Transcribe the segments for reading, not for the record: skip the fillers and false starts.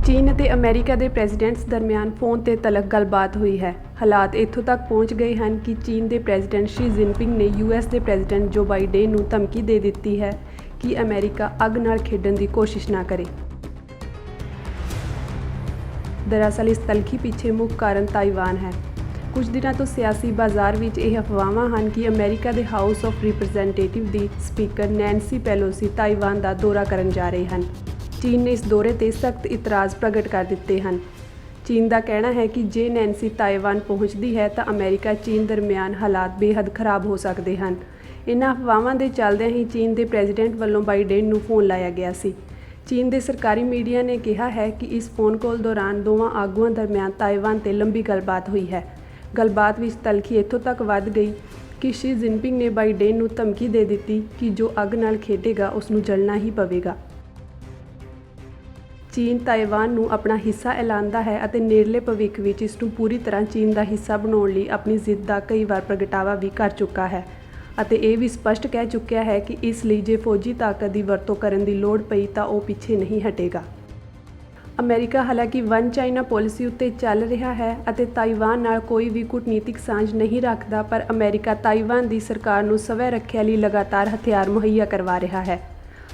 चीन ਅਤੇ ਅਮਰੀਕਾ ਦੇ ਪ੍ਰੈਜ਼ੀਡੈਂਟਸ ਦਰਮਿਆਨ फ़ोन ਤੇ ਤਲਕ ਗੱਲਬਾਤ ਹੋਈ ਹੈ। ਹਾਲਾਤ ਇੱਥੋਂ ਤੱਕ ਪਹੁੰਚ ਗਏ ਹਨ ਕਿ ਚੀਨ ਦੇ ਪ੍ਰੈਜ਼ੀਡੈਂਟ ਸ਼ੀ ਜਿਨਪਿੰਗ ਨੇ US ਦੇ ਪ੍ਰੈਜ਼ੀਡੈਂਟ ਜੋ ਬਾਈਡਨ ਨੂੰ ਧਮਕੀ ਦੇ ਦਿੱਤੀ ਹੈ ਕਿ ਅਮਰੀਕਾ ਅੱਗ ਨਾਲ ਖੇਡਣ ਦੀ ਕੋਸ਼ਿਸ਼ ਨਾ ਕਰੇ। ਦਰਅਸਲ ਇਸ ਤਲਖੀ ਪਿੱਛੇ ਮੁੱਖ ਕਾਰਨ ਤਾਈਵਾਨ ਹੈ। ਕੁਝ ਦਿਨਾਂ ਤੋਂ ਸਿਆਸੀ ਬਾਜ਼ਾਰ ਵਿੱਚ ਇਹ ਅਫਵਾਹਾਂ ਹਨ ਕਿ ਅਮਰੀਕਾ ਦੇ house of representative the speaker Nancy Pelosi Taiwan ਦਾ ਦੌਰਾ ਕਰਨ ਜਾ ਰਹੇ ਹਨ। ਚੀਨ ਨੇ ਇਸ ਦੌਰੇ 'ਤੇ ਸਖਤ ਇਤਰਾਜ਼ ਪ੍ਰਗਟ ਕਰ ਦਿੱਤੇ ਹਨ। ਚੀਨ ਦਾ ਕਹਿਣਾ ਹੈ ਕਿ ਜੇ ਨੈਂਸੀ ਤਾਈਵਾਨ ਪਹੁੰਚਦੀ ਹੈ ਤਾਂ ਅਮਰੀਕਾ ਚੀਨ ਦਰਮਿਆਨ ਹਾਲਾਤ ਬੇਹੱਦ ਖਰਾਬ ਹੋ ਸਕਦੇ ਹਨ। ਇਨ੍ਹਾਂ ਅਫਵਾਹਾਂ ਦੇ ਚੱਲਦਿਆਂ ਹੀ ਚੀਨ ਦੇ ਪ੍ਰੈਜ਼ੀਡੈਂਟ ਵੱਲੋਂ ਬਾਈਡਨ ਨੂੰ ਫ਼ੋਨ ਲਾਇਆ ਗਿਆ ਸੀ। ਚੀਨ ਦੇ ਸਰਕਾਰੀ ਮੀਡੀਆ ਨੇ ਕਿਹਾ ਹੈ ਕਿ ਇਸ ਫ਼ੋਨ ਕਾਲ ਦੌਰਾਨ ਦੋਵਾਂ ਆਗੂਆਂ ਦਰਮਿਆਨ ਤਾਈਵਾਨ 'ਤੇ ਲੰਬੀ ਗੱਲਬਾਤ ਹੋਈ ਹੈ। ਗੱਲਬਾਤ ਵਿੱਚ ਤਲਖੀ ਇੱਥੋਂ ਤੱਕ ਵੱਧ ਗਈ ਕਿ ਸ਼ੀ ਜਿਨਪਿੰਗ ਨੇ ਬਾਈਡਨ ਨੂੰ ਧਮਕੀ ਦੇ ਦਿੱਤੀ ਕਿ ਜੋ ਅੱਗ ਨਾਲ ਖੇਡੇਗਾ ਉਸ ਨੂੰ ਜਲਣਾ ਹੀ ਪਵੇਗਾ। ਚੀਨ ਤਾਈਵਾਨ ਨੂੰ ਆਪਣਾ ਹਿੱਸਾ ਐਲਾਨਦਾ ਹੈ ਅਤੇ ਨੇੜਲੇ ਭਵਿੱਖ ਵਿੱਚ ਇਸ ਨੂੰ ਪੂਰੀ ਤਰ੍ਹਾਂ ਚੀਨ ਦਾ ਹਿੱਸਾ ਬਣਾਉਣ ਲਈ ਆਪਣੀ ਜ਼ਿੱਦ ਦਾ ਕਈ ਵਾਰ ਪ੍ਰਗਟਾਵਾ ਵੀ ਕਰ ਚੁੱਕਾ ਹੈ ਅਤੇ ਇਹ ਵੀ ਸਪਸ਼ਟ ਕਹਿ ਚੁੱਕਿਆ ਹੈ ਕਿ ਇਸ ਲਈ ਜੇ ਫੌਜੀ ਤਾਕਤ ਦੀ ਵਰਤੋਂ ਕਰਨ ਦੀ ਲੋੜ ਪਈ ਤਾਂ ਉਹ ਪਿੱਛੇ ਨਹੀਂ ਹਟੇਗਾ। ਅਮਰੀਕਾ ਹਾਲਾਂਕਿ ਵਨ ਚਾਈਨਾ ਪਾਲਿਸੀ ਉੱਤੇ ਚੱਲ ਰਿਹਾ ਹੈ ਅਤੇ ਤਾਈਵਾਨ ਨਾਲ ਕੋਈ ਵੀ ਕੂਟਨੀਤਿਕ ਸਾਂਝ ਨਹੀਂ ਰੱਖਦਾ, ਪਰ ਅਮਰੀਕਾ ਤਾਈਵਾਨ ਦੀ ਸਰਕਾਰ ਨੂੰ ਸਵੈ ਰੱਖਿਆ ਲਈ ਲਗਾਤਾਰ ਹਥਿਆਰ ਮੁਹੱਈਆ ਕਰਵਾ ਰਿਹਾ ਹੈ।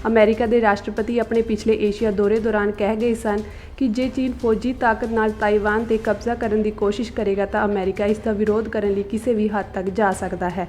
ਅਮਰੀਕਾ ਦੇ ਰਾਸ਼ਟਰਪਤੀ ਆਪਣੇ ਪਿਛਲੇ ਏਸ਼ੀਆ ਦੌਰੇ ਦੌਰਾਨ ਕਹਿ ਗਏ ਸਨ ਕਿ ਜੇ ਚੀਨ ਫੌਜੀ ਤਾਕਤ ਨਾਲ ਤਾਈਵਾਨ 'ਤੇ ਕਬਜ਼ਾ ਕਰਨ ਦੀ ਕੋਸ਼ਿਸ਼ ਕਰੇਗਾ ਤਾਂ ਅਮਰੀਕਾ ਇਸ ਦਾ ਵਿਰੋਧ ਕਰਨ ਲਈ ਕਿਸੇ ਵੀ ਹੱਦ ਤੱਕ ਜਾ ਸਕਦਾ ਹੈ।